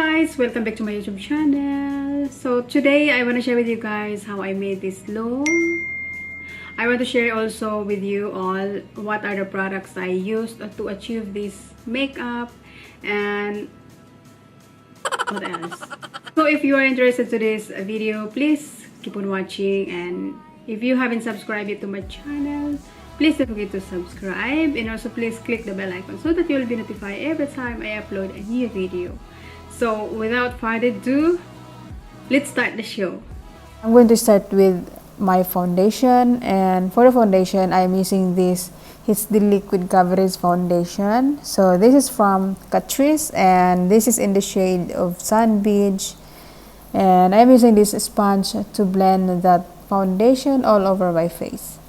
guys, welcome back to my YouTube channel. So today I want to share with you guys how I made this look. I want to share also with you all what are the products I used to achieve this makeup and what else. So if you are interested to this video, please keep on watching, and if you haven't subscribed yet to my channel, please don't forget to subscribe, and also please click the bell icon so that you'll be notified every time I upload a new video. So without further ado, let's start the show. I'm going to start with my foundation, and for the foundation I'm using this. It's the liquid coverage foundation. So this is from Catrice, and this is in the shade of Sun Beige, and I'm using this sponge to blend that foundation all over my face.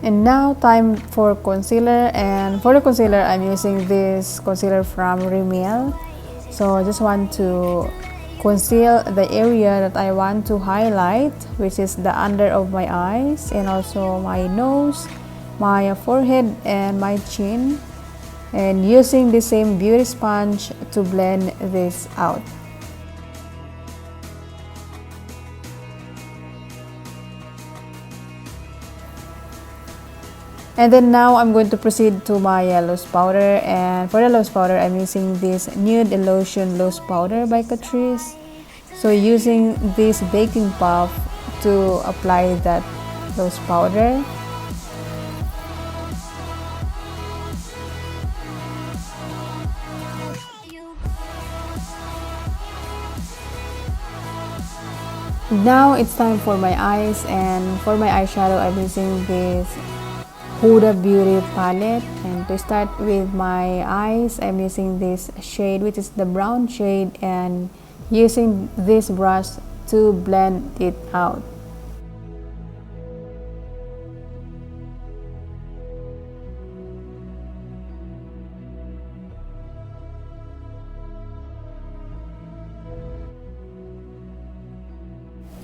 And now time for concealer, and for the concealer I'm using this concealer from Rimmel. So I just want to conceal the area that I want to highlight, which is the under of my eyes and also my nose, my forehead and my chin, and using the same beauty sponge to blend this out. And then now I'm going to proceed to my loose powder, and for the loose powder I'm using this Nude Lotion Loose Powder by Catrice. So using this baking puff to apply that loose powder. Now it's time for my eyes, and for my eyeshadow I'm using this Huda Beauty palette, and to start with my eyes I'm using this shade, which is the brown shade, and using this brush to blend it out.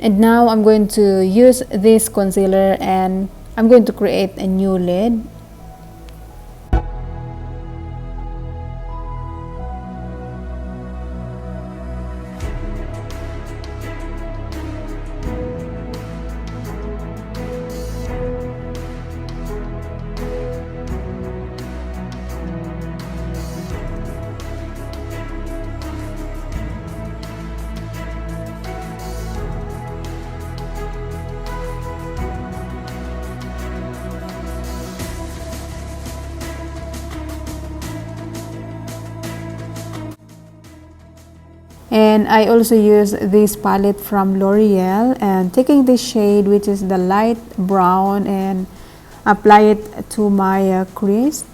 And now I'm going to use this concealer, and I'm going to create a new lid. And I also use this palette from L'Oreal, and taking this shade, which is the light brown, and apply it to my crease.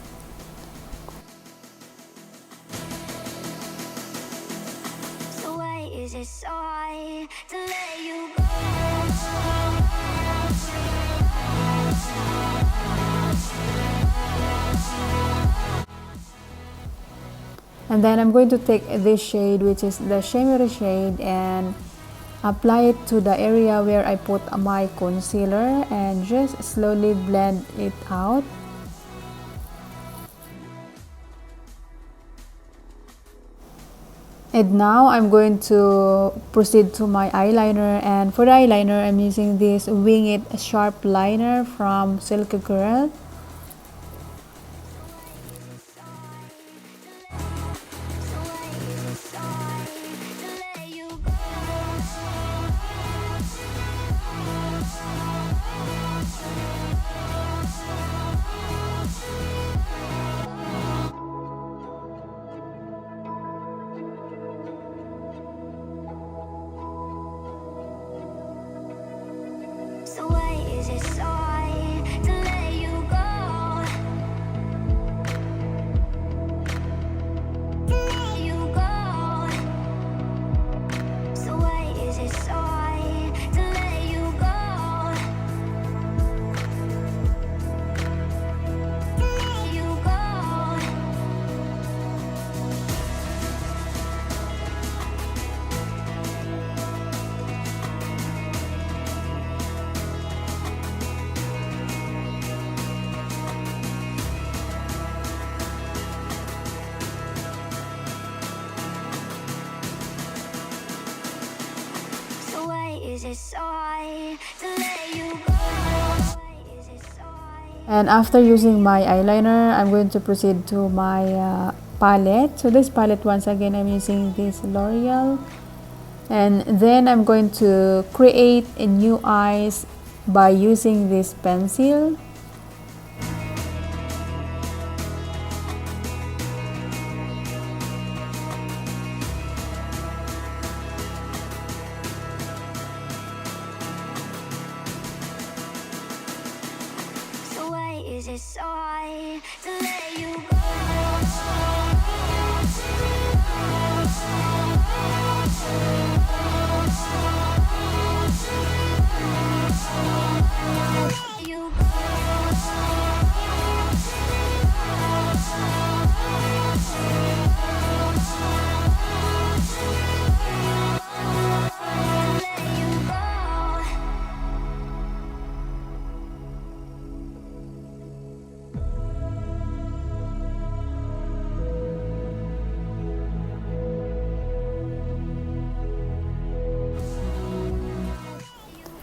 And then I'm going to take this shade, which is the shimmery shade, and apply it to the area where I put my concealer, and just slowly blend it out. And now I'm going to proceed to my eyeliner, and for the eyeliner I'm using this Wing It Sharp Liner from Silky Girl. And after using my eyeliner, I'm going to proceed to my palette. So this palette, once again, I'm using this L'Oreal. And then I'm going to create a new eyes by using this pencil.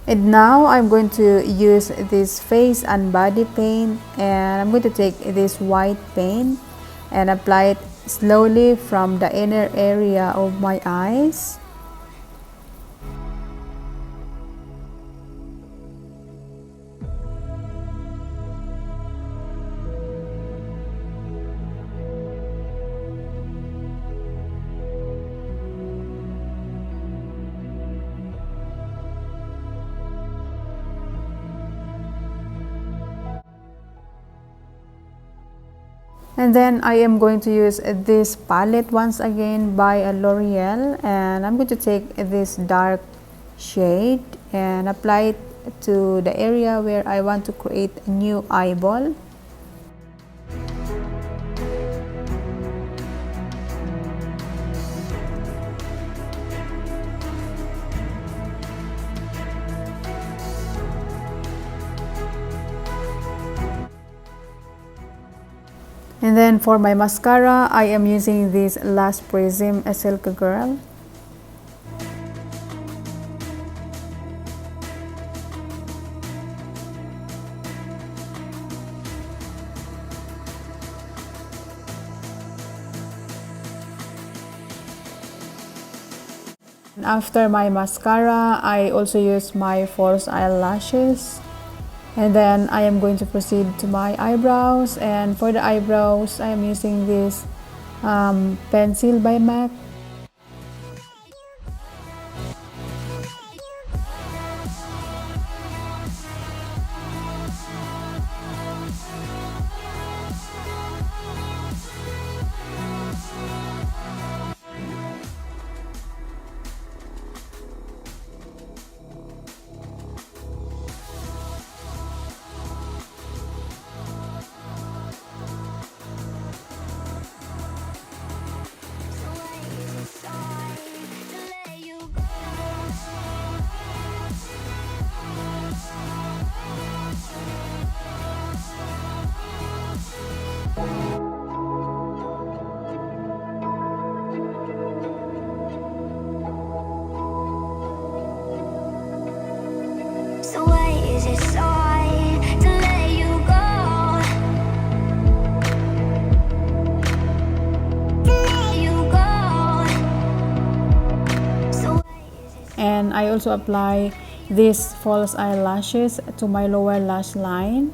And now I'm going to use this face and body paint, and I'm going to take this white paint and apply it slowly from the inner area of my eyes. And then I am going to use this palette once again by L'Oreal, and I'm going to take this dark shade and apply it to the area where I want to create a new eyeball. And then for my mascara, I am using this Last Prism Silk Girl. After my mascara, I also use my false eyelashes. And then I am going to proceed to my eyebrows, and for the eyebrows I am using this pencil by MAC. And I also apply these false eyelashes to my lower lash line.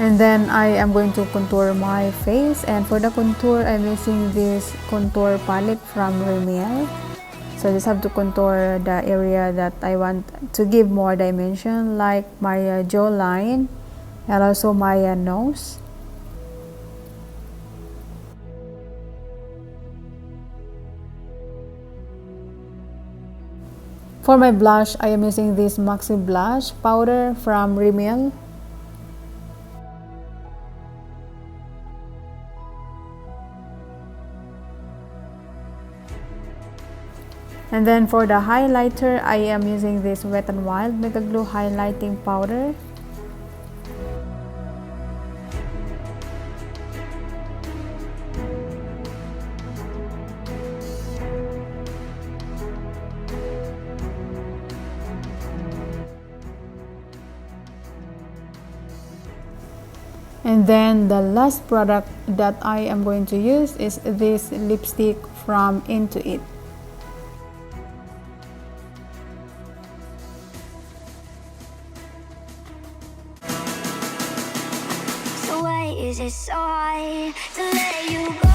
And then I am going to contour my face, and for the contour I'm using this contour palette from Rimmel. So I just have to contour the area that I want to give more dimension, like my jawline and also my nose. For my blush, I am using this Maxi blush powder from Rimmel. And then for the highlighter, I am using this Wet n Wild Megaglo highlighting powder. And then the last product that I am going to use is this lipstick from Into It. So why is it so hard to let you go?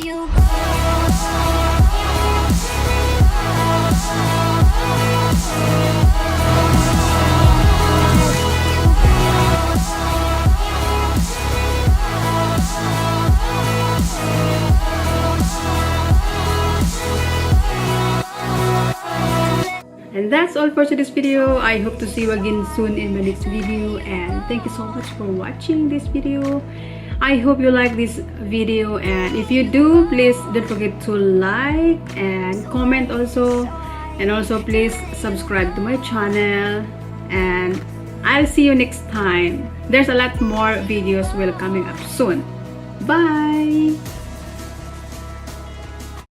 You go. And that's all for today's video. I hope to see you again soon in my next video, and thank you so much for watching this video. I hope you like this video, and if you do, please don't forget to like and comment also, and also please subscribe to my channel, and I'll see you next time. There's a lot more videos will coming up soon. Bye.